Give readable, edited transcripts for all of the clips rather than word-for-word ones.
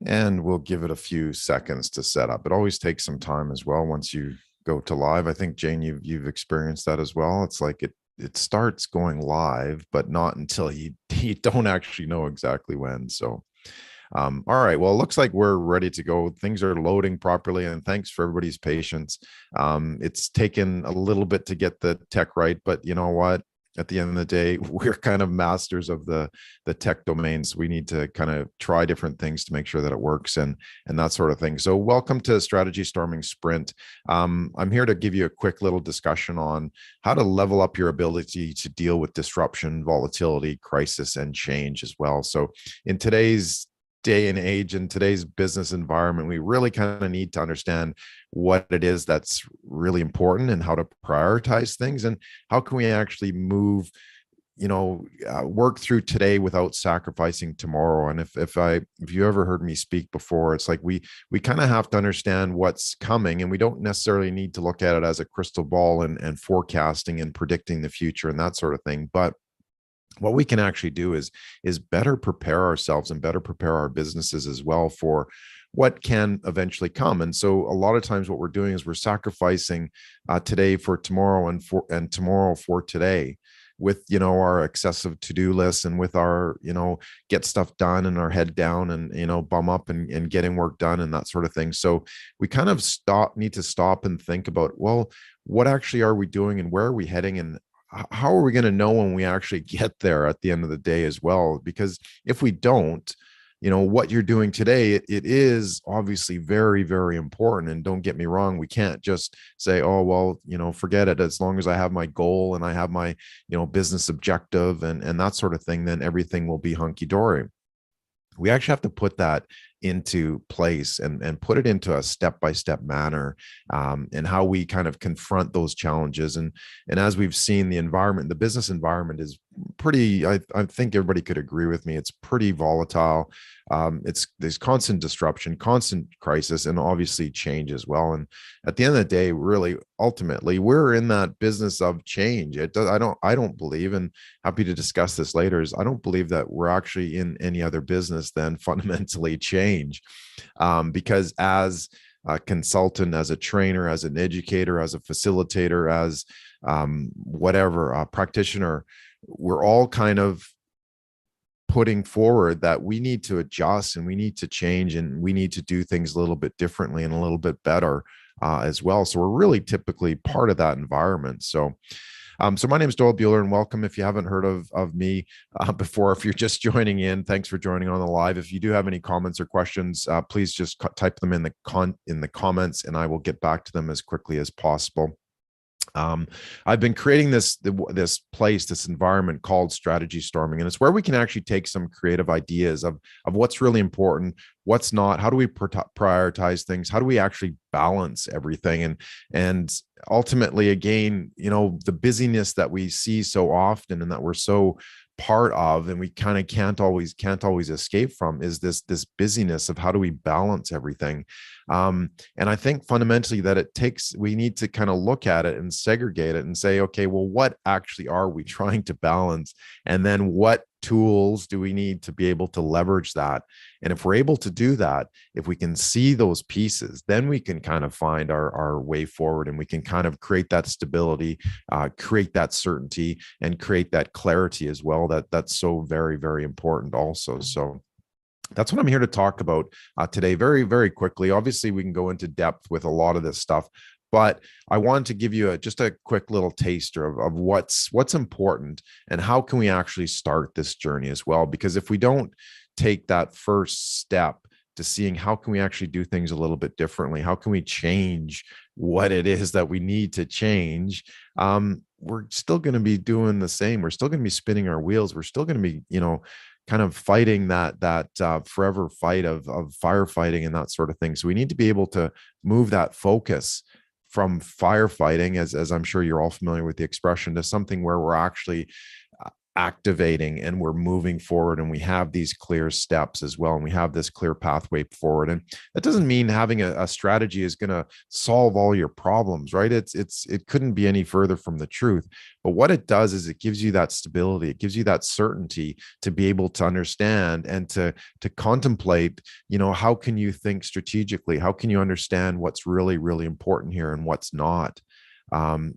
And we'll give it a few seconds to set up. It always takes some time as well once you go to live. I think Jane, you've experienced that as well. It's like it starts going live, but not until you don't actually know exactly when. So all right. Well, it looks like we're ready to go. Things are loading properly, and thanks for everybody's patience. It's taken a little bit to get the tech right, but you know what? At the end of the day, we're kind of masters of the tech domains. We need to kind of try different things to make sure that it works and that sort of thing. So, welcome to Strategy Storming Sprint. I'm here to give you a quick little discussion on how to level up your ability to deal with disruption, volatility, crisis, and change as well. So, in today's day and age in today's business environment, we really kind of need to understand what it is that's really important and how to prioritize things and how can we actually move, work through today without sacrificing tomorrow. And if you ever heard me speak before, it's like we kind of have to understand what's coming, and we don't necessarily need to look at it as a crystal ball and forecasting and predicting the future and that sort of thing. But what we can actually do is better prepare ourselves and better prepare our businesses as well for what can eventually come. And so a lot of times what we're doing is we're sacrificing today for tomorrow and tomorrow for today with our excessive to-do lists and with our get stuff done and our head down and bum up and getting work done and that sort of thing. So we kind of need to stop and think about, well, what actually are we doing and where are we heading, and how are we going to know when we actually get there at the end of the day as well? Because if we don't, what you're doing today, it is obviously very, very important. And don't get me wrong, we can't just say, oh, well, forget it. As long as I have my goal and I have my, business objective and that sort of thing, then everything will be hunky dory. We actually have to put that into place and put it into a step-by-step manner, and how we kind of confront those challenges. And as we've seen, the business environment is pretty, I think everybody could agree with me, it's pretty volatile. There's constant disruption, constant crisis, and obviously change as well. And at the end of the day, really, ultimately, we're in that business of change. I don't believe, and happy to discuss this later, is I don't believe that we're actually in any other business than fundamentally change. Because as a consultant, as a trainer, as an educator, as a facilitator, as whatever, a practitioner, we're all kind of putting forward that we need to adjust and we need to change and we need to do things a little bit differently and a little bit better as well. So we're really typically part of that environment. So my name is Doyle Bueller, and welcome. If you haven't heard of me before, if you're just joining in, thanks for joining on the live. If you do have any comments or questions, please just type them in the comments, and I will get back to them as quickly as possible. I've been creating this place, this environment called Strategy Storming, and it's where we can actually take some creative ideas of what's really important, what's not, how do we prioritize things, how do we actually balance everything, and ultimately, again, the busyness that we see so often and that we're so part of and we kind of can't always escape from is this busyness of how do we balance everything. And I think fundamentally that we need to kind of look at it and segregate it and say, okay, well, what actually are we trying to balance, and then what tools do we need to be able to leverage that? And if we're able to do that, if we can see those pieces, then we can kind of find our way forward, and we can kind of create that stability, create that certainty, and create that clarity as well. That's so very, very important also. So that's what I'm here to talk about today, very, very quickly. Obviously, we can go into depth with a lot of this stuff, but I wanted to give you just a quick little taster of what's important and how can we actually start this journey as well. Because if we don't take that first step to seeing how can we actually do things a little bit differently, how can we change what it is that we need to change, we're still going to be doing the same. We're still going to be spinning our wheels. We're still going to be, kind of fighting that forever fight of firefighting and that sort of thing. So we need to be able to move that focus from firefighting, as I'm sure you're all familiar with the expression, to something where we're actually activating and we're moving forward, and we have these clear steps as well, and we have this clear pathway forward. And that doesn't mean having a strategy is going to solve all your problems, right? It couldn't be any further from the truth. But what it does is it gives you that stability, it gives you that certainty to be able to understand and to contemplate, how can you think strategically, how can you understand what's really, really important here and what's not. um,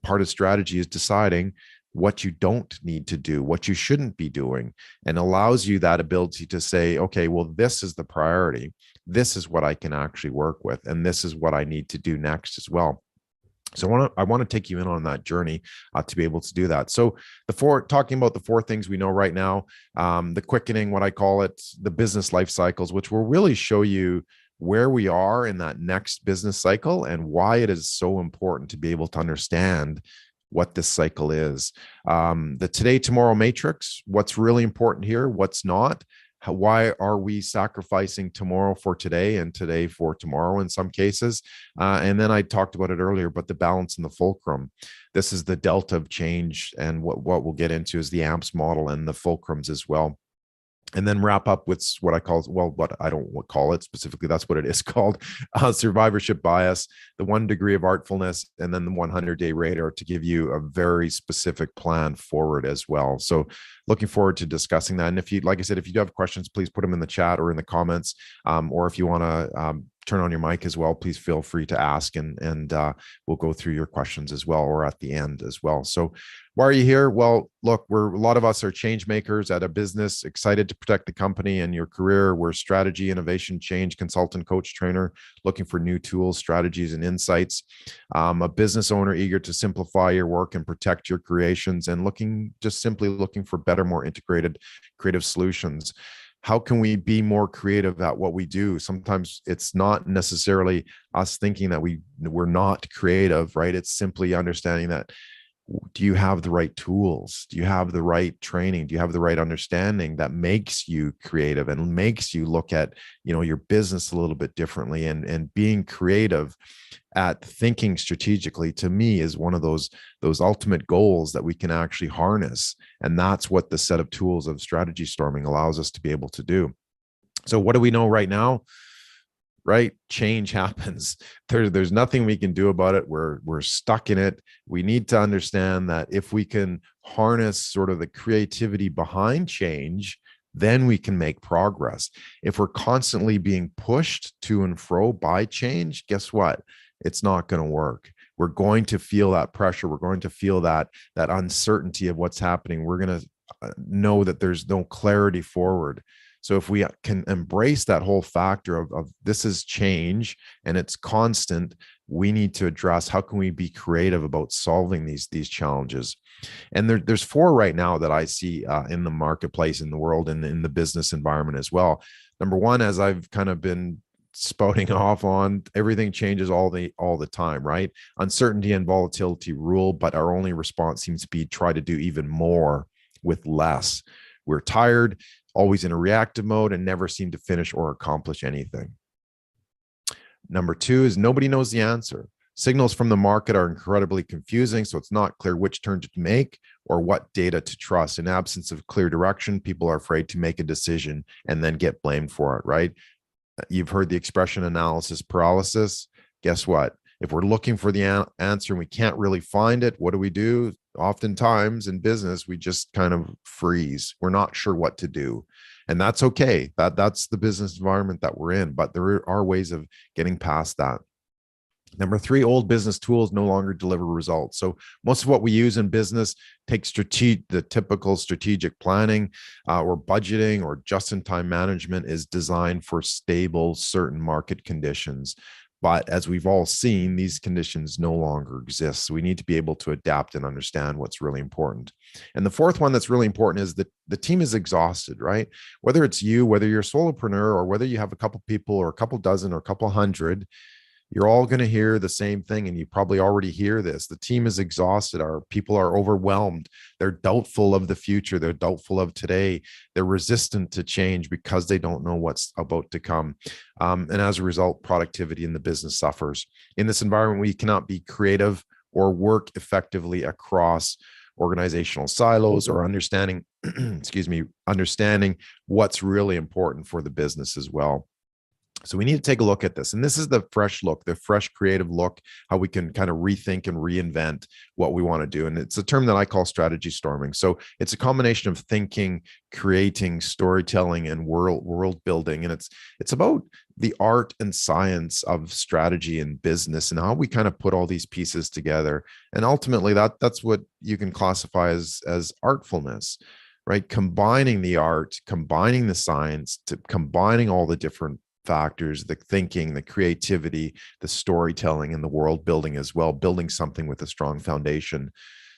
Part of strategy is deciding what you don't need to do, what you shouldn't be doing, and allows you that ability to say, okay, well, this is the priority. This is what I can actually work with, and this is what I need to do next as well. So I want to take you in on that journey to be able to do that. So talking about the four things we know right now, the quickening, what I call it, the business life cycles, which will really show you where we are in that next business cycle and why it is so important to be able to understand what this cycle is. The today, tomorrow matrix, what's really important here, what's not. Why are we sacrificing tomorrow for today and today for tomorrow in some cases? And then I talked about it earlier, but the balance and the fulcrum. This is the delta of change. And what we'll get into is the AMPS model and the fulcrums as well. And then wrap up with what I call, what I don't call it specifically, that's what it is called, survivorship bias, the 1 degree of artfulness, and then the 100-day radar to give you a very specific plan forward as well. So looking forward to discussing that. And if you, like I said, if you do have questions, please put them in the chat or in the comments, or if you want to turn on your mic as well, please feel free to ask, and we'll go through your questions as well, or at the end as well. So why are you here? Well, look, a lot of us are change makers at a business, excited to protect the company and your career. We're strategy, innovation, change consultant, coach, trainer, looking for new tools, strategies, and insights. A business owner eager to simplify your work and protect your creations, and simply looking for better, more integrated, creative solutions. How can we be more creative at what we do? Sometimes it's not necessarily us thinking that we're not creative, right? It's simply understanding that, do you have the right tools? Do you have the right training? Do you have the right understanding that makes you creative and makes you look at, your business a little bit differently? And being creative at thinking strategically, to me, is one of those ultimate goals that we can actually harness. And that's what the set of tools of strategy storming allows us to be able to do. So what do we know right now? Right? Change happens. There's nothing we can do about it. We're stuck in it. We need to understand that if we can harness sort of the creativity behind change, then we can make progress. If we're constantly being pushed to and fro by change, guess what? It's not going to work. We're going to feel that pressure. We're going to feel that uncertainty of what's happening. We're going to know that there's no clarity forward. So if we can embrace that whole factor of this is change and it's constant, we need to address how can we be creative about solving these challenges. And there's four right now that I see in the marketplace, in the world, and in the business environment as well. Number one, as I've kind of been spouting off on, everything changes all the time, right? Uncertainty and volatility rule, but our only response seems to be try to do even more with less. We're tired, always in a reactive mode, and never seem to finish or accomplish anything. Number two is nobody knows the answer. Signals from the market are incredibly confusing, so it's not clear which turn to make or what data to trust. In absence of clear direction, people are afraid to make a decision and then get blamed for it, right? You've heard the expression analysis paralysis. Guess what? If we're looking for the answer and we can't really find it, what do? Oftentimes in business, we just kind of freeze. We're not sure what to do. And that's okay. That's the business environment that we're in, but there are ways of getting past that. Number three, old business tools no longer deliver results. So most of what we use in business takes the typical strategic planning or budgeting or just-in-time management is designed for stable, certain market conditions. But as we've all seen, these conditions no longer exist. So we need to be able to adapt and understand what's really important. And the fourth one that's really important is that the team is exhausted, right? Whether it's you, whether you're a solopreneur, or whether you have a couple people or a couple dozen or a couple hundred, you're all going to hear the same thing. And you probably already hear this. The team is exhausted. Our people are overwhelmed. They're doubtful of the future. They're doubtful of today. They're resistant to change because they don't know what's about to come. And as a result, productivity in the business suffers. In this environment, we cannot be creative or work effectively across organizational silos, or understanding, excuse me, understanding what's really important for the business as well. So we need to take a look at this. And this is the fresh look, the fresh creative look, how we can kind of rethink and reinvent what we want to do. And it's a term that I call strategy storming. So it's a combination of thinking, creating, storytelling, and world building. And it's about the art and science of strategy and business and how we kind of put all these pieces together. And ultimately that's what you can classify as artfulness, right? Combining the art, combining the science, to combining all the different factors, the thinking, the creativity, the storytelling, and the world building as well, building something with a strong foundation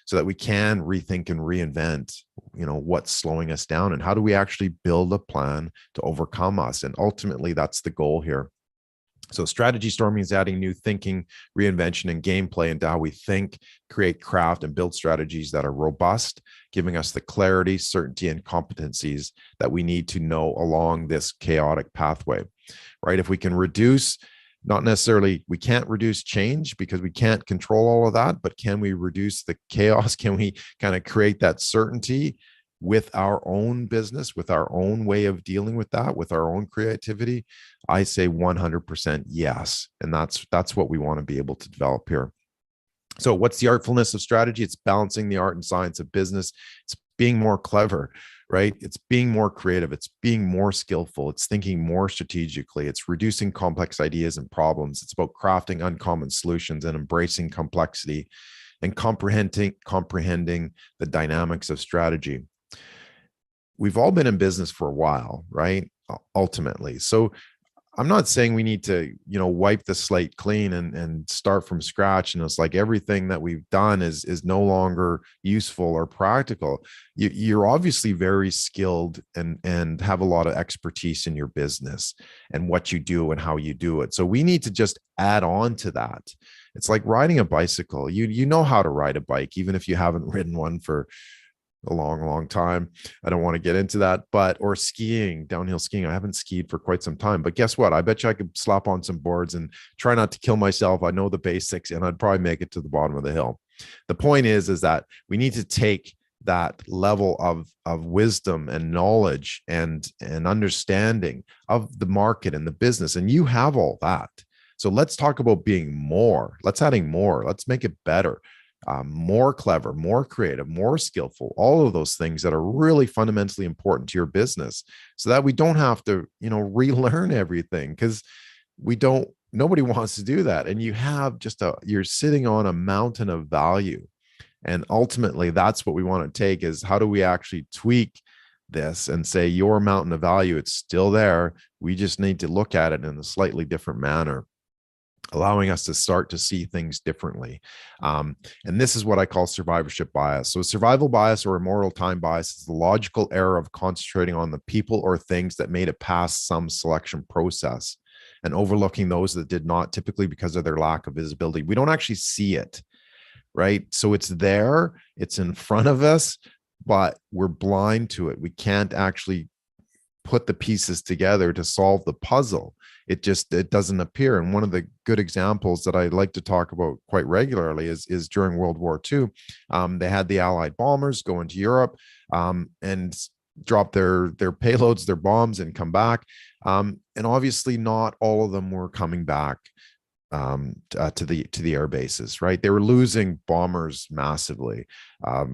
so that we can rethink and reinvent, what's slowing us down and how do we actually build a plan to overcome us. And ultimately, that's the goal here. So strategy storming is adding new thinking, reinvention, and gameplay into how we think, create, craft, and build strategies that are robust, giving us the clarity, certainty, and competencies that we need to know along this chaotic pathway, right? If we can reduce, not necessarily, we can't reduce change because we can't control all of that, but can we reduce the chaos? Can we kind of create that certainty with our own business, with our own way of dealing with that, with our own creativity? I say 100% yes. And that's what we want to be able to develop here. So what's the artfulness of strategy? It's balancing the art and science of business. It's being more clever, right? It's being more creative. It's being more skillful. It's thinking more strategically. It's reducing complex ideas and problems. It's about crafting uncommon solutions and embracing complexity and comprehending the dynamics of strategy. We've all been in business for a while, right? Ultimately. So I'm not saying we need to, wipe the slate clean and start from scratch. And it's like everything that we've done is no longer useful or practical. You're obviously very skilled and have a lot of expertise in your business and what you do and how you do it. So we need to just add on to that. It's like riding a bicycle. You know how to ride a bike, even if you haven't ridden one for a long time. I don't want to get into that, or skiing, downhill skiing. I haven't skied for quite some time, but guess what? I bet you I could slap on some boards and try not to kill myself. I know the basics and I'd probably make it to the bottom of the hill. The point is that we need to take that level of wisdom and knowledge and understanding of the market and the business. And you have all that. So let's talk about being more. Let's adding more. Let's make it better. More clever, more creative, more skillful, all of those things that are really fundamentally important to your business so that we don't have to, relearn everything because nobody wants to do that. And you have you're sitting on a mountain of value. And ultimately that's what we want to take is how do we actually tweak this and say your mountain of value, it's still there. We just need to look at it in a slightly different manner, allowing us to start to see things differently. And this is what I call survivorship bias. So survival bias or immortal time bias is the logical error of concentrating on the people or things that made it past some selection process and overlooking those that did not, typically because of their lack of visibility. We don't actually see it, right? So it's there, it's in front of us, but we're blind to it. We can't actually put the pieces together to solve the puzzle. It doesn't appear. And one of the good examples that I like to talk about quite regularly is during World War II. They had the Allied bombers go into Europe and drop their payloads, their bombs, and come back. And obviously, not all of them were coming back to the air bases, right? They were losing bombers massively. I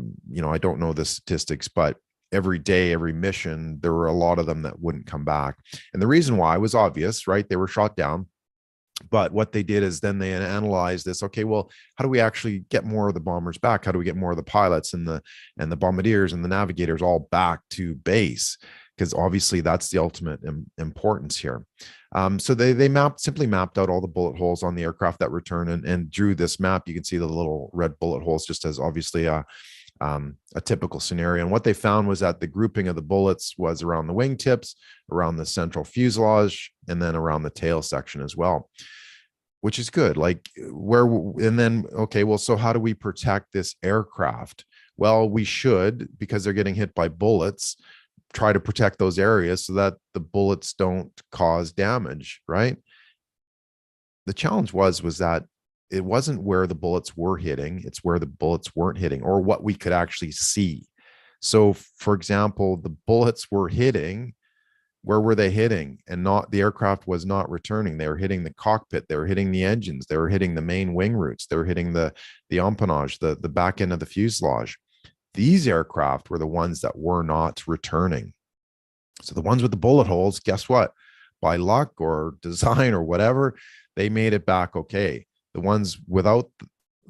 don't know the statistics, but every day, every mission, there were a lot of them that wouldn't come back. And the reason why was obvious, right? They were shot down. But what they did is then they analyzed this. Okay, well, how do we actually get more of the bombers back? How do we get more of the pilots and the bombardiers and the navigators all back to base? Because obviously that's the ultimate importance here. So they simply mapped out all the bullet holes on the aircraft that return and drew this map. You can see the little red bullet holes just as obviously a typical scenario. And what they found was that the grouping of the bullets was around the wingtips, around the central fuselage, and then around the tail section as well, which is good. So how do we protect this aircraft? Well, we should, because they're getting hit by bullets, try to protect those areas so that the bullets don't cause damage, right? The challenge was that it wasn't where the bullets were hitting, it's where the bullets weren't hitting, or what we could actually see. So for example, the bullets were hitting, where were they hitting? And not, the aircraft was not returning. They were hitting the cockpit, they were hitting the engines, they were hitting the main wing roots, they were hitting the empennage, the back end of the fuselage. These aircraft were the ones that were not returning. So the ones with the bullet holes, guess what? By luck or design or whatever, they made it back okay. The ones without,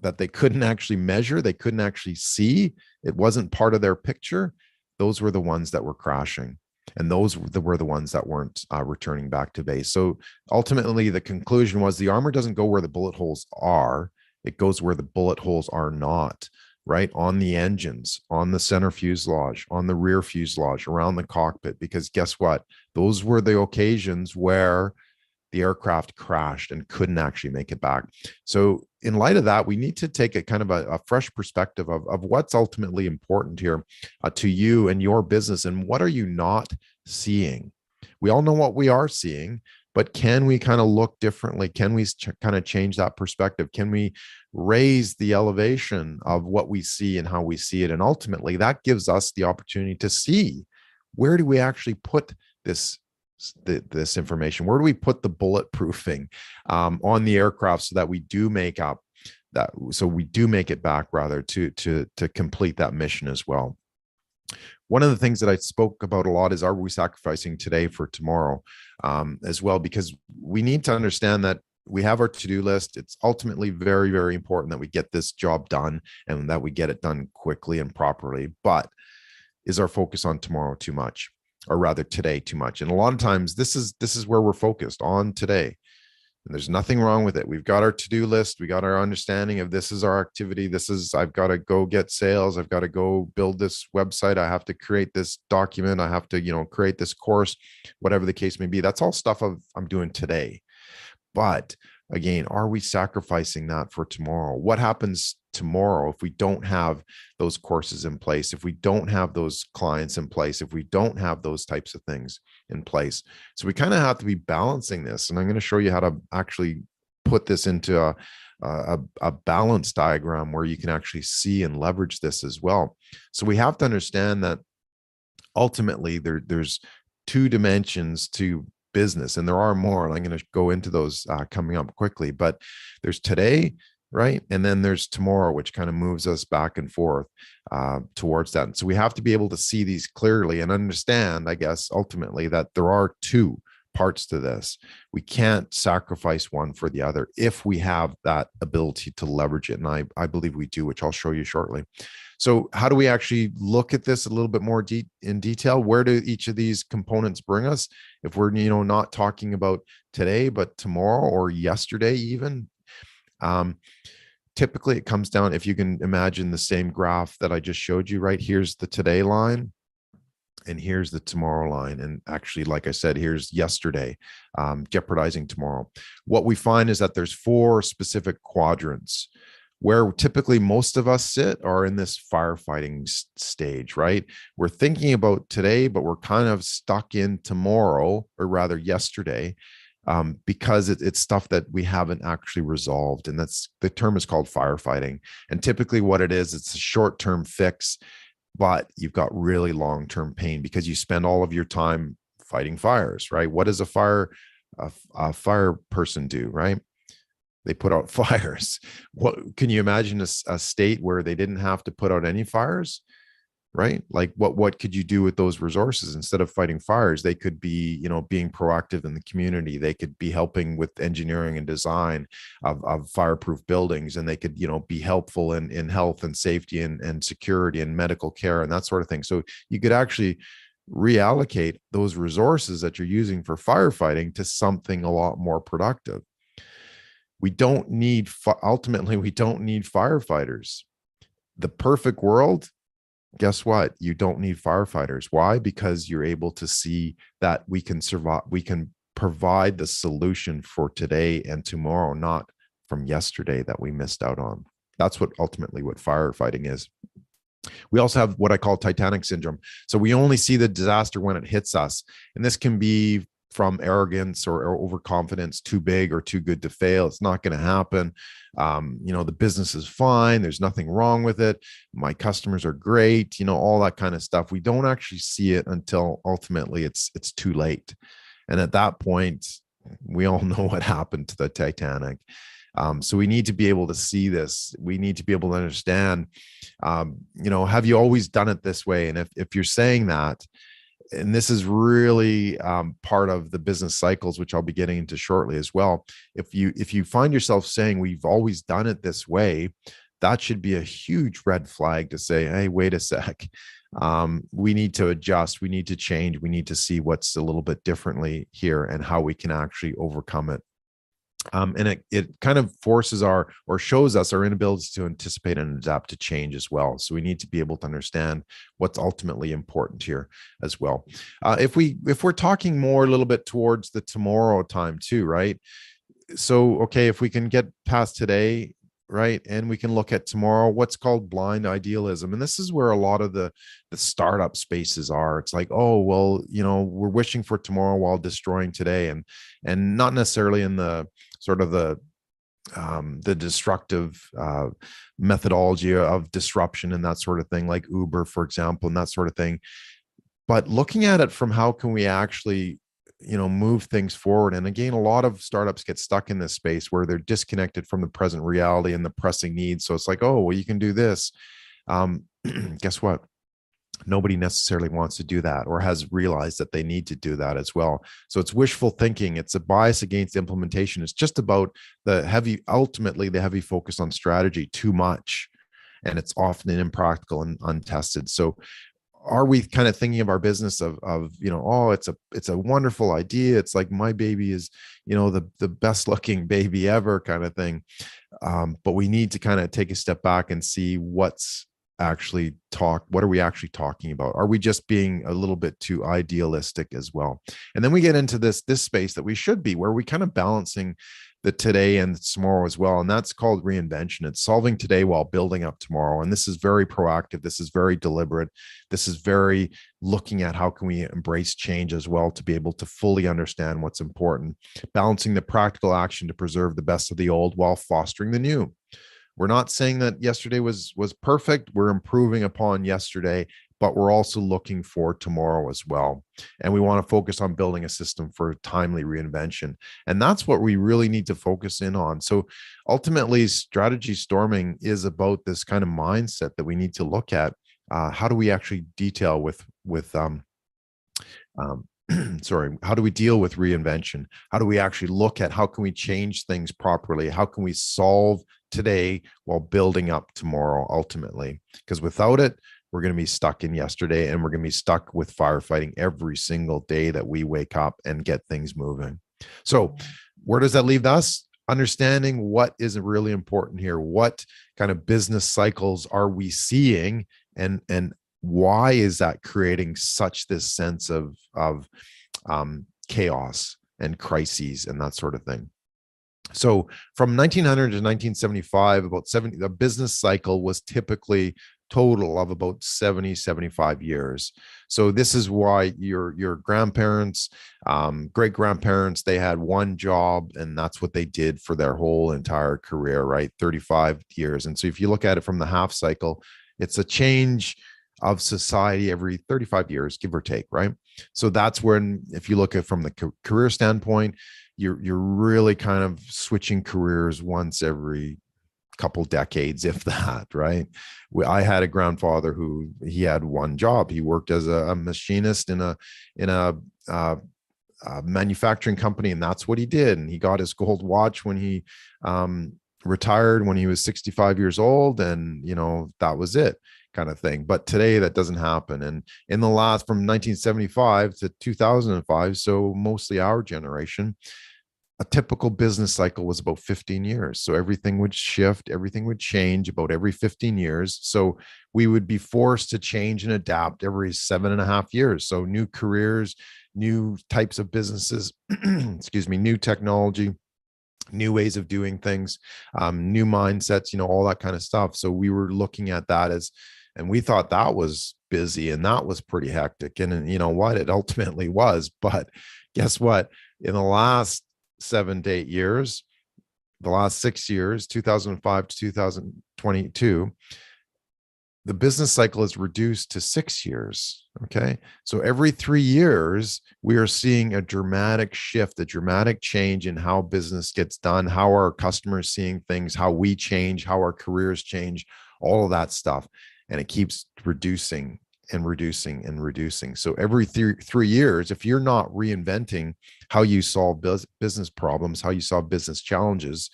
that they couldn't actually measure, they couldn't actually see, it wasn't part of their picture, those were the ones that were crashing. And those were the ones that weren't returning back to base. So ultimately, the conclusion was the armor doesn't go where the bullet holes are, it goes where the bullet holes are not. Right on the engines, on the center fuselage, on the rear fuselage, around the cockpit, because guess what? Those were the occasions where the aircraft crashed and couldn't actually make it back. So in light of that, we need to take a kind of a fresh perspective of what's ultimately important here to you and your business, and what are you not seeing? We all know what we are seeing, but can we kind of look differently? Can we kind of change that perspective? Can we raise the elevation of what we see and how we see it? And ultimately, that gives us the opportunity to see, where do we actually put this information? Where do we put the bulletproofing on the aircraft, so that we do make up that, so we do make it back, rather, to complete that mission as well. One of the things that I spoke about a lot is, are we sacrificing today for tomorrow as well? Because we need to understand that we have our to-do list. It's ultimately very, very important that we get this job done, and that we get it done quickly and properly. But is our focus on tomorrow too much, or rather today too much? And a lot of times this is where we're focused on today. And there's nothing wrong with it. We've got our to-do list. We got our understanding of, this is our activity. This is, I've got to go get sales. I've got to go build this website. I have to create this document. I have to, create this course, whatever the case may be. That's all stuff I'm doing today. But again, are we sacrificing that for tomorrow? What happens tomorrow if we don't have those courses in place, if we don't have those clients in place, if we don't have those types of things in place? So we kind of have to be balancing this. And I'm going to show you how to actually put this into a balance diagram where you can actually see and leverage this as well. So we have to understand that ultimately there's two dimensions to business, and there are more, and I'm going to go into those coming up quickly. But there's today, right? And then there's tomorrow, which kind of moves us back and forth towards that. And so we have to be able to see these clearly and understand, I guess, ultimately, that there are two parts to this. We can't sacrifice one for the other if we have that ability to leverage it. And I believe we do, which I'll show you shortly. So how do we actually look at this a little bit more in detail? Where do each of these components bring us? If we're, not talking about today, but tomorrow or yesterday even, typically it comes down, if you can imagine the same graph that I just showed you, right? Here's the today line, and here's the tomorrow line. And actually, like I said, here's yesterday, jeopardizing tomorrow. What we find is that there's 4 specific quadrants. Where typically most of us sit are in this firefighting stage, right? We're thinking about today, but we're kind of stuck in tomorrow, or rather yesterday, because it's stuff that we haven't actually resolved. And that's, the term is called firefighting. And typically what it is, it's a short-term fix, but you've got really long-term pain because you spend all of your time fighting fires, right? What does a fire person do, right? They put out fires. What can you imagine a state where they didn't have to put out any fires, right? Like what could you do with those resources? Instead of fighting fires, they could be, being proactive in the community. They could be helping with engineering and design of fireproof buildings, and they could, be helpful in health and safety and security and medical care and that sort of thing. So you could actually reallocate those resources that you're using for firefighting to something a lot more productive. We don't need, ultimately, we don't need firefighters. The perfect world, guess what? You don't need firefighters. Why? Because you're able to see that we can survive, we can provide the solution for today and tomorrow, not from yesterday that we missed out on. That's what ultimately what firefighting is. We also have what I call Titanic syndrome. So we only see the disaster when it hits us. And this can be from arrogance or overconfidence, too big or too good to fail. It's not going to happen. The business is fine. There's nothing wrong with it. My customers are great. All that kind of stuff. We don't actually see it until ultimately it's too late. And at that point, we all know what happened to the Titanic. So we need to be able to see this. We need to be able to understand, have you always done it this way? And if you're saying that, and this is really part of the business cycles, which I'll be getting into shortly as well. If you find yourself saying we've always done it this way, that should be a huge red flag to say, hey, wait a sec. We need to adjust. We need to change. We need to see what's a little bit differently here and how we can actually overcome it. And it kind of forces or shows us our inability to anticipate and adapt to change as well. So we need to be able to understand what's ultimately important here as well. If we're talking more a little bit towards the tomorrow time too, right? So, okay, if we can get past today, right, and we can look at tomorrow, what's called blind idealism. And this is where a lot of the startup spaces are. It's like, oh, well, we're wishing for tomorrow while destroying today, and not necessarily in the sort of the destructive methodology of disruption and that sort of thing, like Uber, for example, and that sort of thing. But looking at it from how can we actually move things forward. And again, a lot of startups get stuck in this space where they're disconnected from the present reality and the pressing needs. So it's like, oh, well, you can do this. Guess what? Nobody necessarily wants to do that or has realized that they need to do that as well. So it's wishful thinking. It's a bias against implementation. It's just about ultimately the heavy focus on strategy too much. And it's often impractical and untested. So are we kind of thinking of our business of oh, it's a wonderful idea. It's like my baby is, the best looking baby ever kind of thing. But we need to kind of take a step back and see what are we actually talking about? Are we just being a little bit too idealistic as well? And then we get into this space that we should be, where we kind of balancing the today and tomorrow as well. And that's called reinvention. It's solving today while building up tomorrow. And this is very proactive. This is very deliberate. This is very looking at how can we embrace change as well to be able to fully understand what's important, balancing the practical action to preserve the best of the old while fostering the new. We're not saying that yesterday was perfect. We're improving upon yesterday, but we're also looking for tomorrow as well. And we want to focus on building a system for timely reinvention. And that's what we really need to focus in on. So ultimately, strategy storming is about this kind of mindset that we need to look at. How do we actually detail how do we deal with reinvention? How do we actually look at how can we change things properly? How can we solve today while building up tomorrow ultimately? Because without it, we're going to be stuck in yesterday, and we're going to be stuck with firefighting every single day that we wake up and get things moving. So where does that leave us? Understanding what is really important here. What kind of business cycles are we seeing, and why is that creating such this sense of chaos and crises and that sort of thing? So from 1900 to 1975, the business cycle was typically total of about 75 years. So this is why your grandparents, great grandparents, they had one job and that's what they did for their whole entire career, right? 35 years. And so if you look at it from the half cycle, it's a change of society every 35 years, give or take, right? So that's when, if you look at from the career standpoint, you're really kind of switching careers once every couple decades, if that, right? I had a grandfather who he had one job. He worked as a machinist in a manufacturing company, and that's what he did. And he got his gold watch when he retired when he was 65 years old, and that was it, kind of thing. But today that doesn't happen. And in the last, from 1975 to 2005, so mostly our generation, a typical business cycle was about 15 years. So everything would shift, everything would change about every 15 years. So we would be forced to change and adapt every 7.5 years. So new careers, new types of businesses, excuse me, new technology, new ways of doing things, new mindsets, all that kind of stuff. So we were looking at that as And we thought that was busy and that was pretty hectic. And you know what? It ultimately was. But guess what? In the last 7 to 8 years, the last 6 years, 2005 to 2022, the business cycle is reduced to 6 years. Okay. So every 3 years, we are seeing a dramatic shift, a dramatic change in how business gets done, how our customers seeing things, how we change, how our careers change, all of that stuff. And it keeps reducing and reducing and reducing. So every 3 years, if you're not reinventing how you solve business problems, how you solve business challenges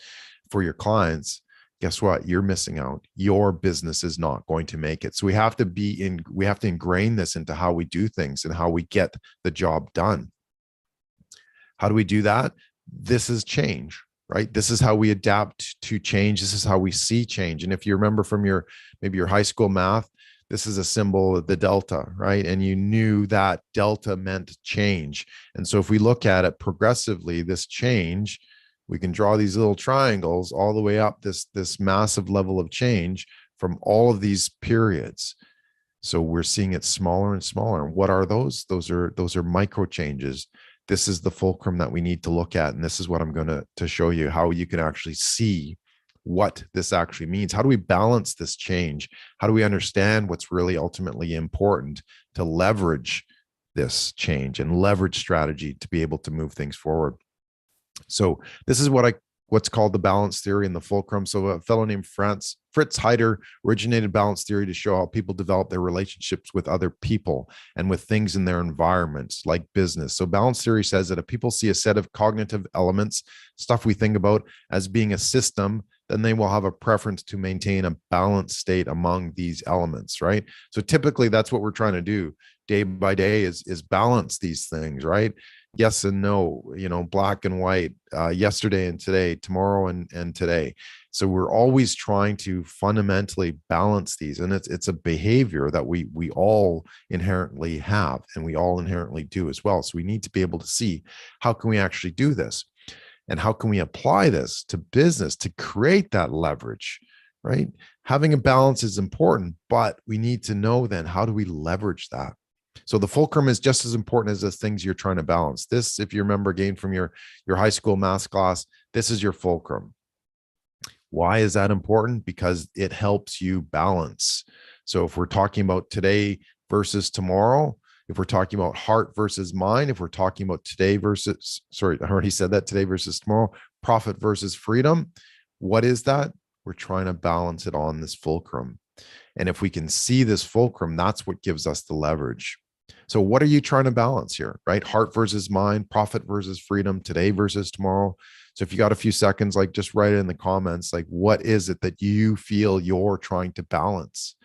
for your clients, guess what? You're missing out. Your business is not going to make it. So we have to ingrain this into how we do things and how we get the job done. How do we do that? This is change, right? This is how we adapt to change. This is how we see change. And if you remember from maybe your high school math, this is a symbol of the delta, right? And you knew that delta meant change. And so if we look at it progressively, this change, we can draw these little triangles all the way up this massive level of change from all of these periods. So we're seeing it smaller and smaller. And what are those? Those are micro changes. This is the fulcrum that we need to look at. And this is what I'm going to show you, how you can actually see what this actually means. How do we balance this change? How do we understand what's really ultimately important to leverage this change and leverage strategy to be able to move things forward? So this is what's called the balance theory and the fulcrum. So a fellow named Fritz Heider originated balance theory to show how people develop their relationships with other people and with things in their environments, like business. So balance theory says that if people see a set of cognitive elements, stuff we think about, as being a system, then they will have a preference to maintain a balanced state among these elements, right? So typically that's what we're trying to do day by day is balance these things, right? Yes and no, black and white, yesterday and today, tomorrow and today. So we're always trying to fundamentally balance these. And it's a behavior that we all inherently have, and we all inherently do as well. So we need to be able to see, how can we actually do this? And how can we apply this to business to create that leverage, right? Having a balance is important, but we need to know then, how do we leverage that? So the fulcrum is just as important as the things you're trying to balance. This, if you remember again from your high school math class, this is your fulcrum. Why is that important? Because it helps you balance. So if we're talking about today versus tomorrow, if we're talking about heart versus mind, if we're talking about today versus tomorrow, profit versus freedom, what is that? We're trying to balance it on this fulcrum. And if we can see this fulcrum, that's what gives us the leverage. So what are you trying to balance here, right? Heart versus mind, profit versus freedom, today versus tomorrow. So if you got a few seconds, like, just write it in the comments, like, what is it that you feel you're trying to balance?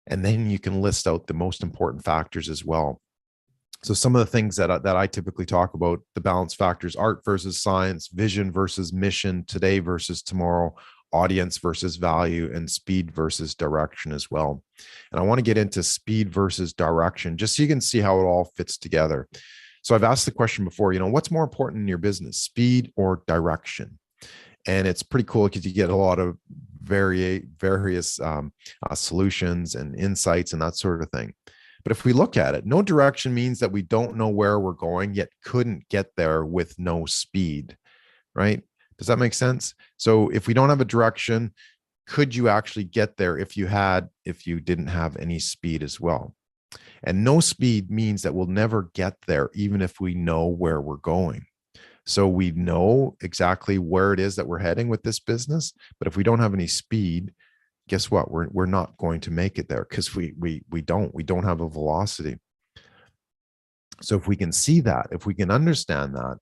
And then you can list out the most important factors as well. So some of the things that I typically talk about, the balance factors: art versus science, vision versus mission, today versus tomorrow, audience versus value, and speed versus direction as well. And I want to get into speed versus direction, just so you can see how it all fits together. So I've asked the question before, what's more important in your business, speed or direction? And it's pretty cool because you get a lot of various solutions and insights and that sort of thing. But if we look at it, no direction means that we don't know where we're going, yet couldn't get there with no speed, right? Does that make sense? So if we don't have a direction, could you actually get there if you didn't have any speed as well? And no speed means that we'll never get there, even if we know where we're going. So we know exactly where it is that we're heading with this business, but if we don't have any speed, guess what? We're not going to make it there, because we don't have a velocity. So if we can see that, if we can understand that,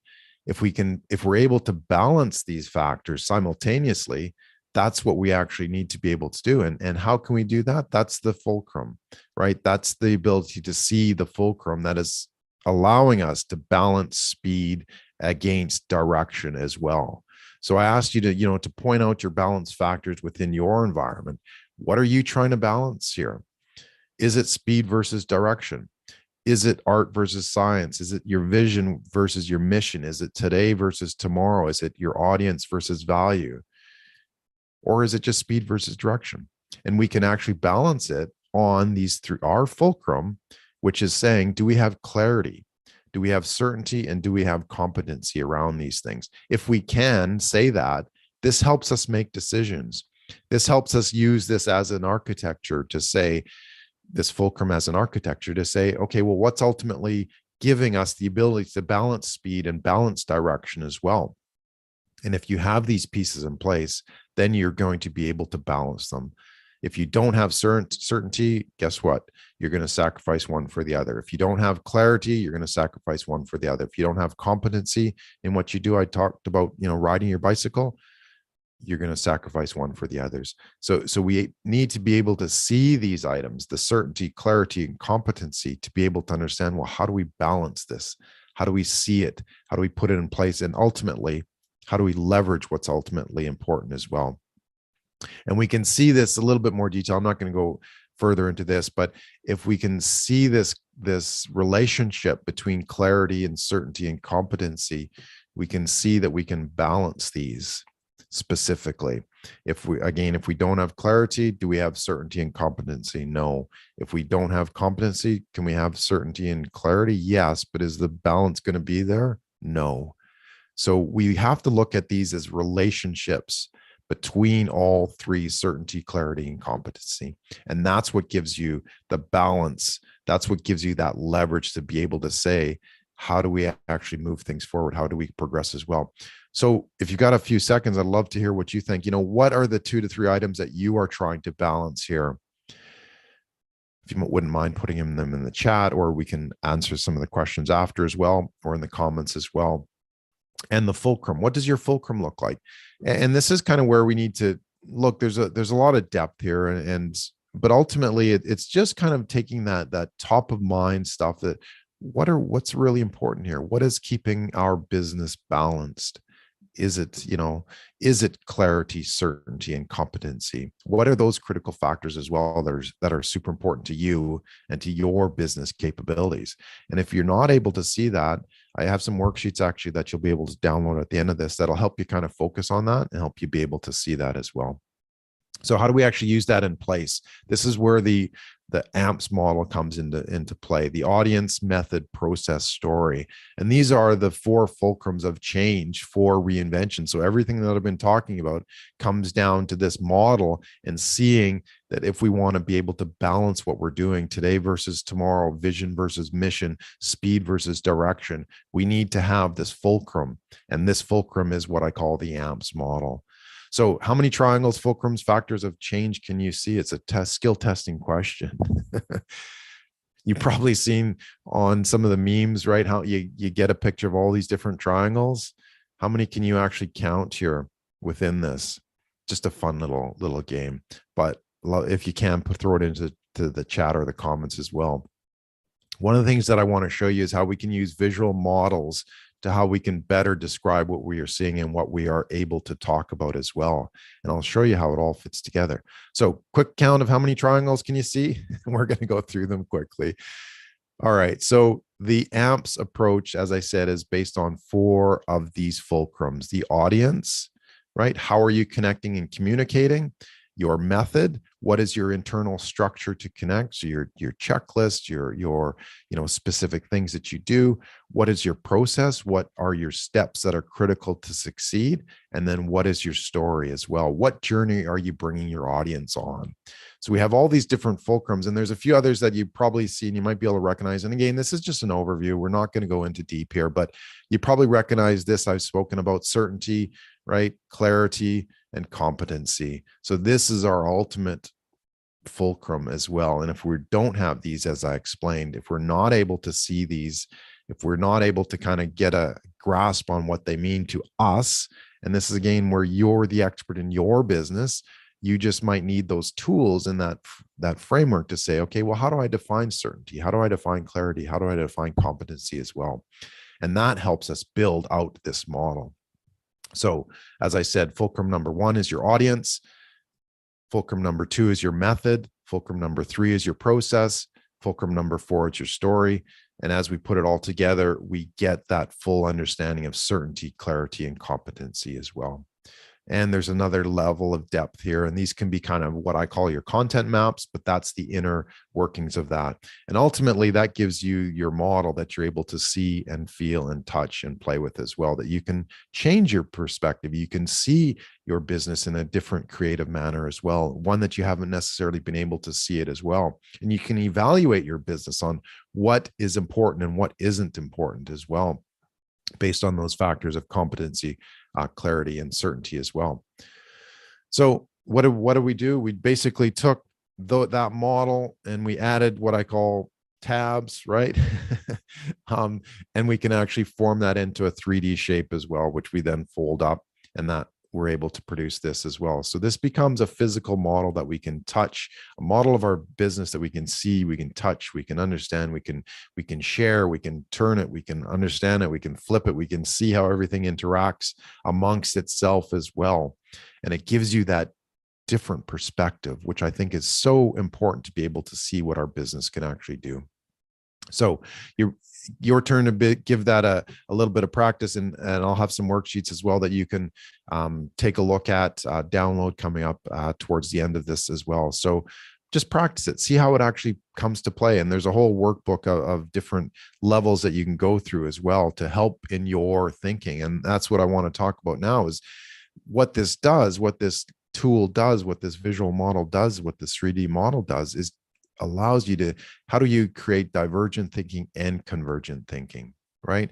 if we're able to balance these factors simultaneously, that's what we actually need to be able to do. And how can we do that? That's the fulcrum, right? That's the ability to see the fulcrum that is allowing us to balance speed against direction as well. So I asked you to point out your balance factors within your environment. What are you trying to balance here? Is it speed versus direction? Is it art versus science? Is it your vision versus your mission? Is it today versus tomorrow? Is it your audience versus value? Or is it just speed versus direction? And we can actually balance it on these three, our fulcrum, which is saying, do we have clarity? Do we have certainty? And do we have competency around these things? If we can say that, this helps us make decisions. This helps us use this as an architecture to say, this fulcrum as an architecture to say, okay, well, what's ultimately giving us the ability to balance speed and balance direction as well? And if you have these pieces in place, then you're going to be able to balance them. If you don't have certainty, guess what? You're going to sacrifice one for the other. If you don't have clarity, you're going to sacrifice one for the other. If you don't have competency in what you do, I talked about, riding your bicycle, you're going to sacrifice one for the others. So we need to be able to see these items, the certainty, clarity, and competency, to be able to understand, well, how do we balance this? How do we see it? How do we put it in place? And ultimately, how do we leverage what's ultimately important as well? And we can see this a little bit more detail. I'm not going to go further into this, but if we can see this relationship between clarity and certainty and competency, we can see that we can balance these specifically. If we don't have clarity, do we have certainty and competency? No. If we don't have competency, can we have certainty and clarity? Yes. But is the balance going to be there? No. So we have to look at these as relationships between all three: certainty, clarity, and competency. And that's what gives you the balance. That's what gives you that leverage to be able to say, how do we actually move things forward? How do we progress as well? So if you've got a few seconds, I'd love to hear what you think. What are the 2 to 3 items that you are trying to balance here? If you wouldn't mind putting them in the chat, or we can answer some of the questions after as well, or in the comments as well. And the fulcrum, what does your fulcrum look like? And this is kind of where we need to look. There's a lot of depth here, but ultimately it's just kind of taking that top of mind stuff, that what's really important here? What is keeping our business balanced? Is it clarity, certainty, and competency? What are those critical factors as well that are super important to you and to your business capabilities? And if you're not able to see that, I have some worksheets actually that you'll be able to download at the end of this that'll help you kind of focus on that and help you be able to see that as well. So how do we actually use that in place? This is where the AMPS model comes into play: the audience, method, process, story. And these are the 4 fulcrums of change for reinvention. So everything that I've been talking about comes down to this model, and seeing that if we want to be able to balance what we're doing today versus tomorrow, vision versus mission, speed versus direction, we need to have this fulcrum. And this fulcrum is what I call the AMPS model. So how many triangles, fulcrums, factors of change can you see? It's a skill testing question. You've probably seen on some of the memes, right? How you get a picture of all these different triangles. How many can you actually count here within this? Just a fun little game. But if you can, throw it into the chat or the comments as well. One of the things that I want to show you is how we can use visual models to how we can better describe what we are seeing and what we are able to talk about as well. And I'll show you how it all fits together. So quick count of how many triangles can you see? We're going to go through them quickly. All right. So the AMPS approach, as I said, is based on 4 of these fulcrums: the audience, right? How are you connecting and communicating? Your method, what is your internal structure to connect? So your checklist, your specific things that you do. What is your process? What are your steps that are critical to succeed? And then what is your story as well? What journey are you bringing your audience on? So we have all these different fulcrums, and there's a few others that you've probably seen, you might be able to recognize. And again, this is just an overview. We're not going to go into deep here, but you probably recognize this. I've spoken about certainty, right? Clarity and competency. So this is our ultimate fulcrum as well. And if we don't have these, as I explained, if we're not able to see these, if we're not able to kind of get a grasp on what they mean to us, and this is again where you're the expert in your business, you just might need those tools in that framework to say, okay, well, how do I define certainty? How do I define clarity? How do I define competency as well? And that helps us build out this model. So as I said, fulcrum number 1 is your audience. Fulcrum number 2 is your method. Fulcrum number 3 is your process. Fulcrum number 4 is your story. And as we put it all together, we get that full understanding of certainty, clarity, and competency as well. And there's another level of depth here. And these can be kind of what I call your content maps, but that's the inner workings of that. And ultimately, that gives you your model that you're able to see and feel and touch and play with as well, that you can change your perspective. You can see your business in a different creative manner as well, one that you haven't necessarily been able to see it as well. And you can evaluate your business on what is important and what isn't important as well, based on those factors of competency, clarity, and certainty as well. So what do we do? We basically took that model and we added what I call tabs, right? And we can actually form that into a 3D shape as well, which we then fold up, and that we're able to produce this as well. So this becomes a physical model that we can touch, a model of our business that we can see, we can touch, we can understand, we can share, we can turn it, we can understand it, we can flip it, we can see how everything interacts amongst itself as well. And it gives you that different perspective, which I think is so important to be able to see what our business can actually do. So your turn to give that a little bit of practice, and I'll have some worksheets as well that you can take a look at, download coming up towards the end of this as well. So just practice it, see how it actually comes to play. And there's a whole workbook of different levels that you can go through as well to help in your thinking. And that's what I want to talk about now, is what this does, what this tool does, what this visual model does, what this 3D model does, is allows you to, how do you create divergent thinking and convergent thinking, right?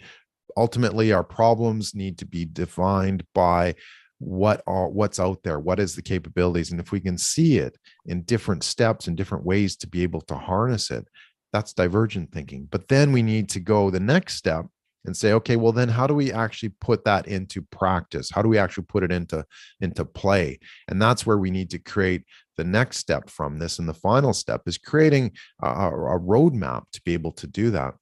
Ultimately, our problems need to be defined by what's out there, what is the capabilities. And if we can see it in different steps and different ways to be able to harness it, that's divergent thinking. But then we need to go the next step and say, okay, well, then how do we actually put that into practice? How do we actually put it into play? And that's where we need to create the next step from this. And the final step is creating a roadmap to be able to do that.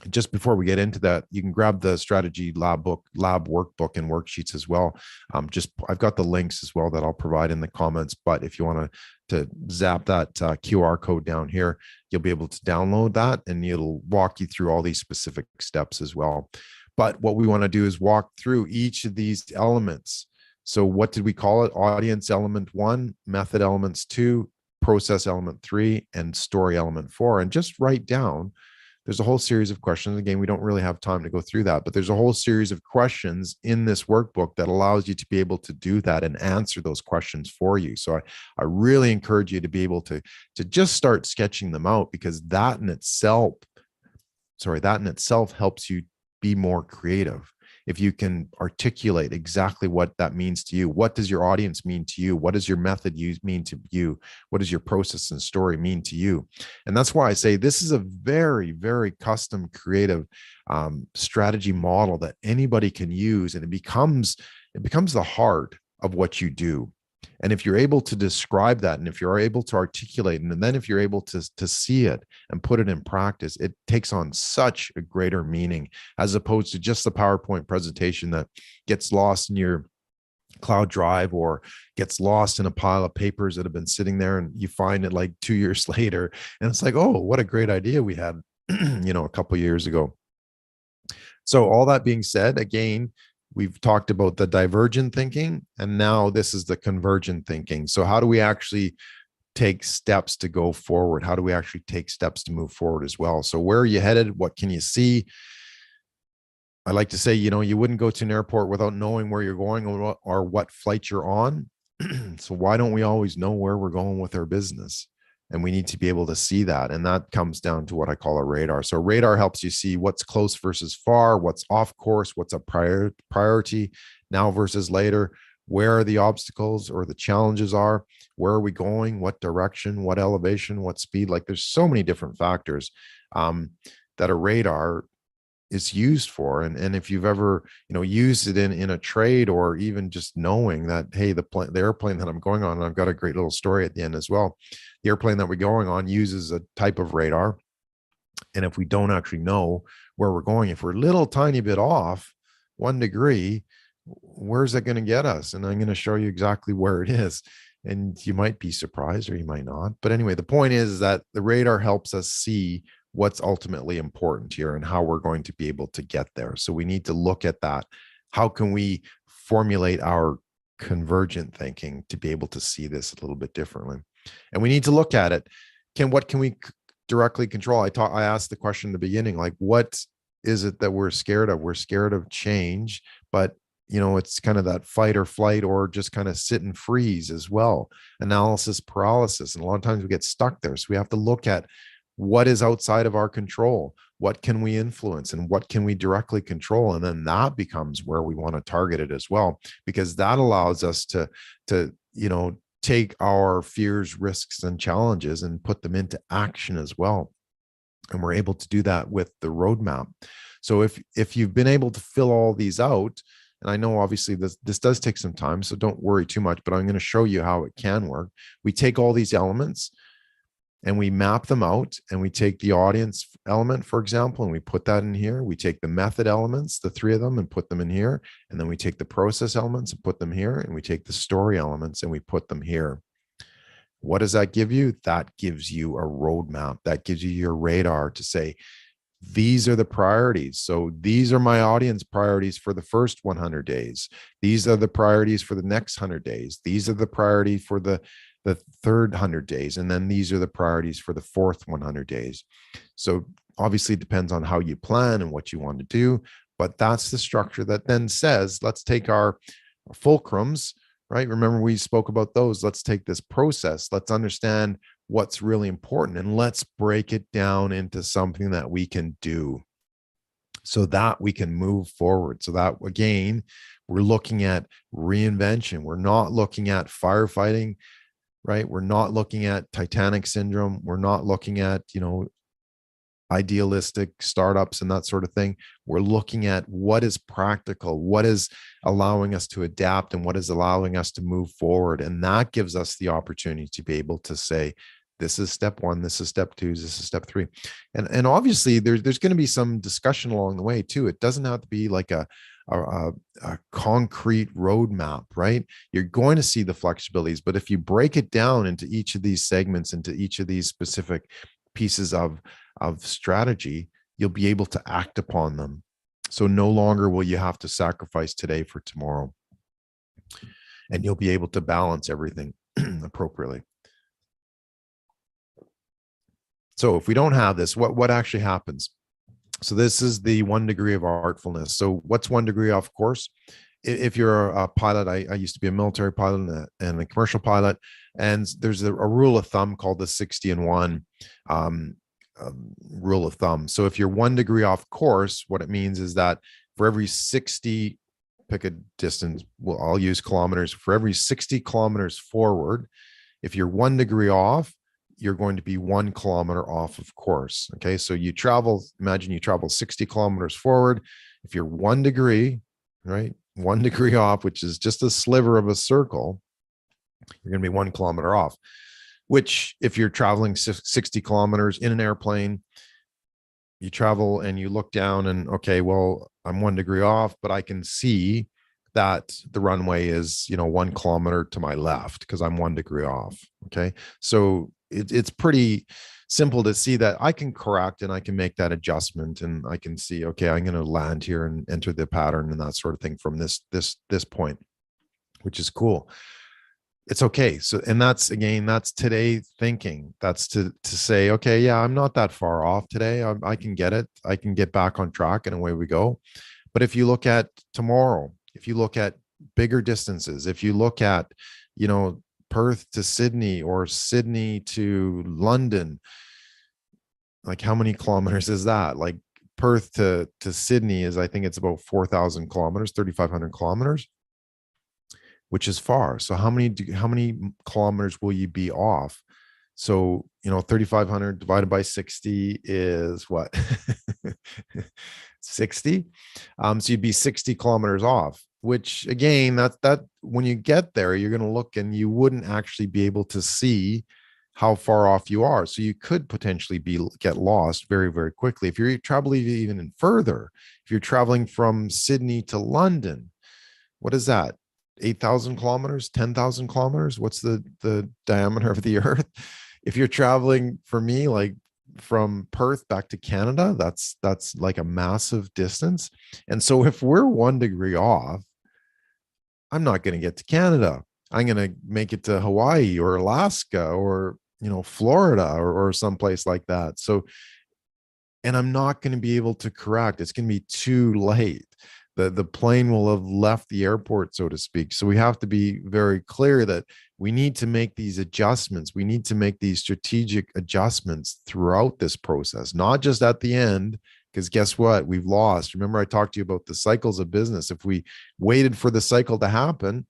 Just before we get into that, you can grab the strategy lab workbook and worksheets as well. I've got the links as well that I'll provide in the comments, but if you want to zap that QR code down here, you'll be able to download that, and it'll walk you through all these specific steps as well. But what we want to do is walk through each of these elements. So what did we call it? Audience element 1, method elements 2, process element 3, and story element 4. And just write down, there's a whole series of questions. Again, we don't really have time to go through that, but there's a whole series of questions in this workbook that allows you to be able to do that and answer those questions for you. So I really encourage you to be able to just start sketching them out, because that in itself helps you be more creative. If you can articulate exactly what that means to you, what does your audience mean to you? What does your method mean to you? What does your process and story mean to you? And that's why I say this is a very, very custom creative strategy model that anybody can use. And it becomes the heart of what you do. And if you're able to describe that, and if you're able to articulate, and then if you're able to see it and put it in practice, it takes on such a greater meaning, as opposed to just the PowerPoint presentation that gets lost in your cloud drive or gets lost in a pile of papers that have been sitting there, and you find it like 2 years later, and it's like, oh, what a great idea we had, a couple of years ago. So all that being said, again, we've talked about the divergent thinking, and now this is the convergent thinking. So how do we actually take steps to go forward? How do we actually take steps to move forward as well? So where are you headed? What can you see? I like to say, you wouldn't go to an airport without knowing where you're going or what flight you're on. So why don't we always know where we're going with our business? And we need to be able to see that. And that comes down to what I call a radar. So radar helps you see what's close versus far, what's off course, what's a priority now versus later, where the obstacles or the challenges are, where are we going, what direction, what elevation, what speed. Like there's so many different factors that a radar is used for. And if you've ever, used it in a trade, or even just knowing that, hey, the airplane that I'm going on, and I've got a great little story at the end as well. The airplane that we're going on uses a type of radar. And if we don't actually know where we're going, if we're a little tiny bit off 1 degree, where's that going to get us? And I'm going to show you exactly where it is. And you might be surprised or you might not. But anyway, the point is that the radar helps us see what's ultimately important here and how we're going to be able to get there. So we need to look at that. How can we formulate our convergent thinking to be able to see this a little bit differently. And we need to look at it. What can we directly control? I asked the question in the beginning, like, what is it that we're scared of? We're scared of change, but it's kind of that fight or flight, or just kind of sit and freeze as well. Analysis paralysis. And a lot of times we get stuck there. So we have to look at what is outside of our control. What can we influence and what can we directly control? And then that becomes where we want to target it as well, because that allows us to take our fears, risks, and challenges and put them into action as well. And we're able to do that with the roadmap. So if you've been able to fill all these out, and I know obviously this does take some time, so don't worry too much, but I'm going to show you how it can work. We take all these elements and we map them out, and we take the audience element, for example, and we put that in here. We take the method elements, the 3 of them, and put them in here. And then we take the process elements and put them here. And we take the story elements and we put them here. What does that give you? That gives you a roadmap. That gives you your radar to say, these are the priorities. So these are my audience priorities for the first 100 days. These are the priorities for the next 100 days. These are the priority for the third 100 days. And then these are the priorities for the fourth 100 days. So obviously it depends on how you plan and what you want to do, but that's the structure that then says, let's take our fulcrums, right? Remember we spoke about those. Let's take this process. Let's understand what's really important, and let's break it down into something that we can do so that we can move forward. So that, again, we're looking at reinvention. We're not looking at firefighting, right? We're not looking at Titanic syndrome. We're not looking at, idealistic startups and that sort of thing. We're looking at what is practical, what is allowing us to adapt, and what is allowing us to move forward. And that gives us the opportunity to be able to say, this is step 1, this is step 2, this is step 3. And obviously there's going to be some discussion along the way too. It doesn't have to be like a concrete roadmap, right? You're going to see the flexibilities, but if you break it down into each of these segments, into each of these specific pieces of strategy, you'll be able to act upon them. So no longer will you have to sacrifice today for tomorrow, and you'll be able to balance everything appropriately. So if we don't have this, what actually happens? So this is the 1 degree of artfulness. So what's 1 degree off course? If you're a pilot, I used to be a military pilot and a commercial pilot, and there's a rule of thumb called the 60 and 1 rule of thumb. So if you're 1 degree off course, what it means is that for every 60, pick a distance, well, I'll use kilometers, for every 60 kilometers forward, if you're 1 degree off, you're going to be 1 kilometer off of course. Okay. So imagine you travel 60 kilometers forward. If you're 1 degree, right, 1 degree off, which is just a sliver of a circle, you're going to be 1 kilometer off, which if you're traveling 60 kilometers in an airplane, you travel and you look down and, okay, well, I'm 1 degree off, but I can see that the runway is, 1 kilometer to my left because I'm 1 degree off. Okay. So it's pretty simple to see that I can correct and I can make that adjustment, and I can see, okay, I'm going to land here and enter the pattern and that sort of thing from this point, which is cool. It's okay. So, and that's today thinking. That's to say, okay, yeah, I'm not that far off today. I can get it. I can get back on track, and away we go. But if you look at tomorrow, if you look at bigger distances, if you look at, Perth to Sydney or Sydney to London, like how many kilometers is that? Like Perth to Sydney is, I think it's about 4,000 kilometers, 3,500 kilometers, which is far. So how many kilometers will you be off? So, 3,500 divided by 60 is what? 60. So you'd be 60 kilometers off, which again, that when you get there, you're going to look and you wouldn't actually be able to see how far off you are. So you could potentially get lost very, very quickly. If you're traveling even further, if you're traveling from Sydney to London, what is that? 8,000 kilometers, 10,000 kilometers? What's the diameter of the earth? If you're traveling, for me, like from Perth back to Canada, that's like a massive distance. And so if we're 1 degree off, I'm not going to get to Canada. I'm going to make it to Hawaii or Alaska or, Florida or someplace like that. So, and I'm not going to be able to correct. It's going to be too late. The plane will have left the airport, so to speak. So we have to be very clear that we need to make these adjustments. We need to make these strategic adjustments throughout this process, not just at the end, because guess what? We've lost. Remember, I talked to you about the cycles of business. If we waited for the cycle to happen,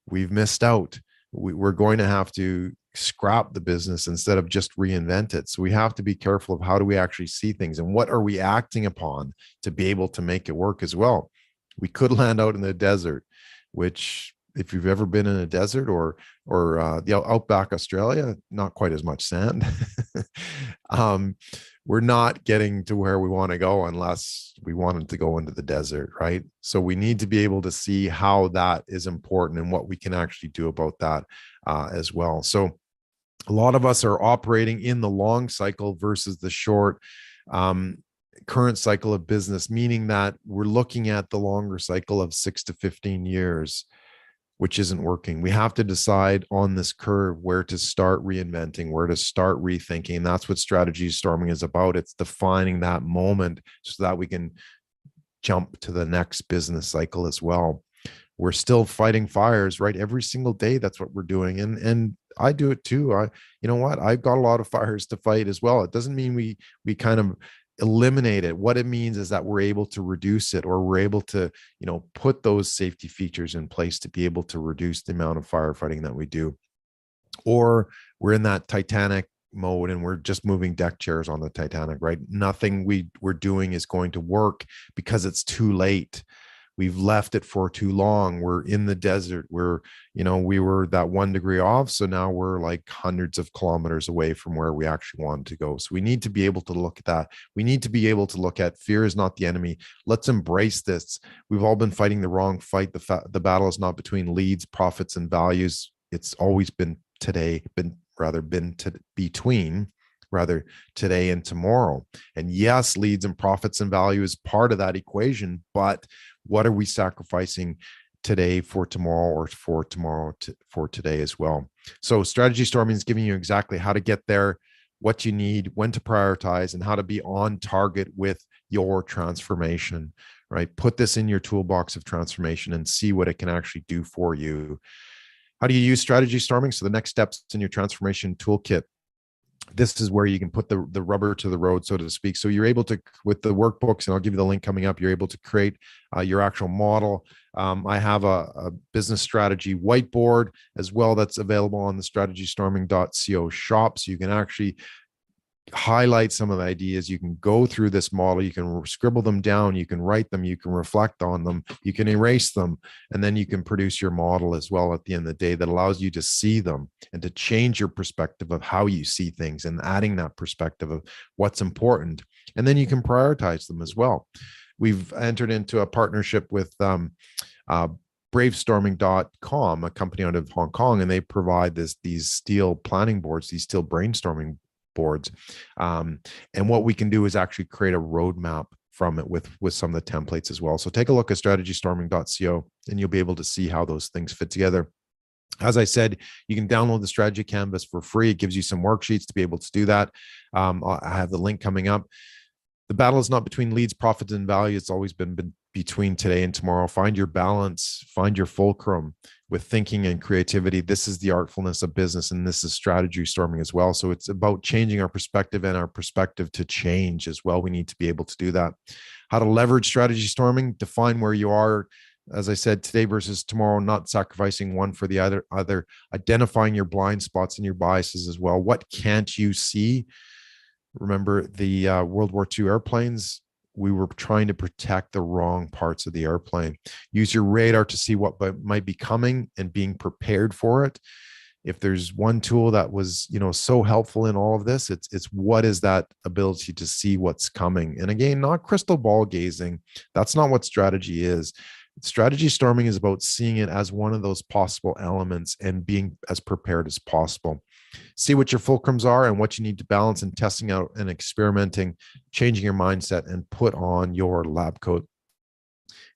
we've missed out. We're going to have to scrap the business instead of just reinvent it. So we have to be careful of how do we actually see things and what are we acting upon to be able to make it work as well. We could land out in the desert, which if you've ever been in a desert or the outback Australia, not quite as much sand. We're not getting to where we want to go unless we wanted to go into the desert, right? So we need to be able to see how that is important and what we can actually do about that as well. So a lot of us are operating in the long cycle versus the short current cycle of business, meaning that we're looking at the longer cycle of 6 to 15 years, which isn't working. We have to decide on this curve where to start reinventing, where to start rethinking. And that's what strategy storming is about. It's defining that moment so that we can jump to the next business cycle as well. We're still fighting fires, right? Every single day, that's what we're doing. And I do it too. You know what? I've got a lot of fires to fight as well. It doesn't mean we kind of eliminate it. What it means is that we're able to reduce it, or we're able to, put those safety features in place to be able to reduce the amount of firefighting that we do. Or we're in that Titanic mode and we're just moving deck chairs on the Titanic, right? Nothing we're doing is going to work because it's too late. We've left it for too long. We're in the desert. We were that 1 degree off. So now we're like hundreds of kilometers away from where we actually wanted to go. So we need to be able to look at that. We need to be able to look at fear is not the enemy. Let's embrace this. We've all been fighting the wrong fight. The battle is not between leads, profits, and values. It's always been between today and tomorrow. And yes, leads and profits and value is part of that equation, but what are we sacrificing today for tomorrow, or for tomorrow for today as well? So strategy storming is giving you exactly how to get there, what you need, when to prioritize, and how to be on target with your transformation, right? Put this in your toolbox of transformation and see what it can actually do for you. How do you use strategy storming? So the next steps in your transformation toolkit, this is where you can put the rubber to the road, so to speak. So you're able to, with the workbooks, and I'll give you the link coming up, you're able to create your actual model. I have a business strategy whiteboard as well that's available on the strategystorming.co shop. So you can actually highlight some of the ideas. You can go through this model, you can scribble them down, you can write them, you can reflect on them, you can erase them, and then you can produce your model as well at the end of the day that allows you to see them and to change your perspective of how you see things and adding that perspective of what's important. And then you can prioritize them as well. We've entered into a partnership with bravestorming.com, a company out of Hong Kong, and they provide these steel planning boards, these steel brainstorming boards. And what we can do is actually create a roadmap from it with some of the templates as well. So take a look at strategystorming.co and you'll be able to see how those things fit together. As I said, you can download the strategy canvas for free. It gives you some worksheets to be able to do that. I have the link coming up. The battle is not between leads, profits, and value. It's always been between today and tomorrow. Find your balance, find your fulcrum with thinking and creativity. This is the artfulness of business, and this is strategy storming as well. So it's about changing our perspective and our perspective to change as well. We need to be able to do that. How to leverage strategy storming, define where you are, as I said, today versus tomorrow, not sacrificing one for the other, identifying your blind spots and your biases as well. What can't you see? Remember the World War II airplanes, we were trying to protect the wrong parts of the airplane. Use your radar to see what might be coming and being prepared for it. If there's one tool that was, so helpful in all of this, it's what is that ability to see what's coming? And again, not crystal ball gazing. That's not what strategy is. Strategy storming is about seeing it as one of those possible elements and being as prepared as possible. See what your fulcrums are and what you need to balance, and testing out and experimenting, changing your mindset, and put on your lab coat.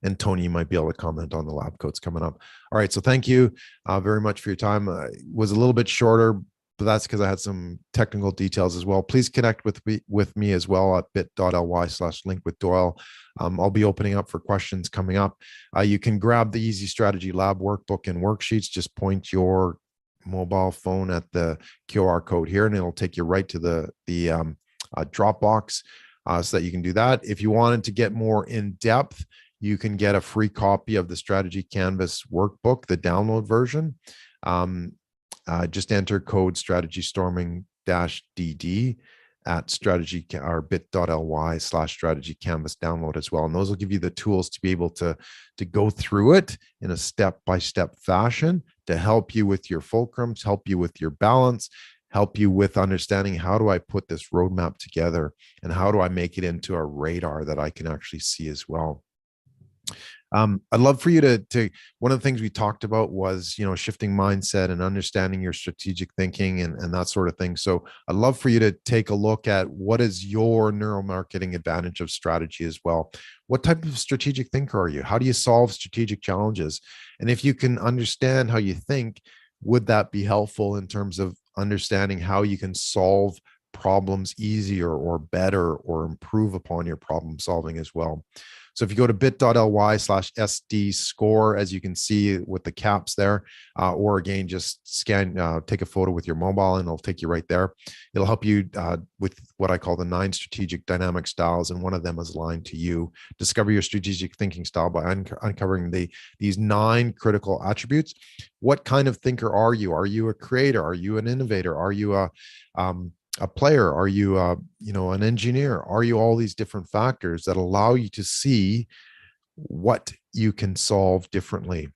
And Tony, you might be able to comment on the lab coats coming up. All right. So thank you very much for your time. It was a little bit shorter, but that's because I had some technical details as well. Please connect with me as well at bit.ly/link with Doyle. I'll be opening up for questions coming up. You can grab the Easy Strategy Lab workbook and worksheets. Just point your mobile phone at the QR code here, and it'll take you right to the Dropbox so that you can do that. If you wanted to get more in depth, you can get a free copy of the Strategy Canvas workbook, the download version. Just enter code Strategystorming-DD at strategy or bit.ly/strategy canvas download as well. And those will give you the tools to be able to go through it in a step-by-step fashion to help you with your fulcrums, help you with your balance, help you with understanding how do I put this roadmap together and how do I make it into a radar that I can actually see as well. I'd love for you to one of the things we talked about was, shifting mindset and understanding your strategic thinking and that sort of thing. So I'd love for you to take a look at what is your neuromarketing advantage of strategy as well. What type of strategic thinker are you? How do you solve strategic challenges? And if you can understand how you think, would that be helpful in terms of understanding how you can solve problems easier or better or improve upon your problem solving as well? So if you go to bit.ly/SD score, as you can see with the caps there, or again, just take a photo with your mobile and it'll take you right there. It'll help you with what I call the 9 strategic dynamic styles. And one of them is aligned to you. Discover your strategic thinking style by uncovering these 9 critical attributes. What kind of thinker are you? Are you a creator? Are you an innovator? Are you a player? Are you an engineer? Are you all these different factors that allow you to see what you can solve differently?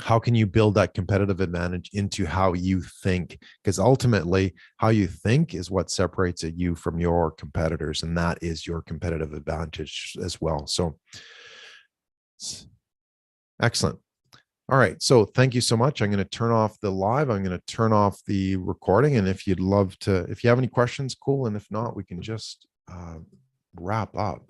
How can you build that competitive advantage into how you think? Because ultimately, how you think is what separates you from your competitors, and that is your competitive advantage as well. So excellent. All right. So thank you so much. I'm going to turn off the live. I'm going to turn off the recording. And if you have any questions, cool. And if not, we can just wrap up.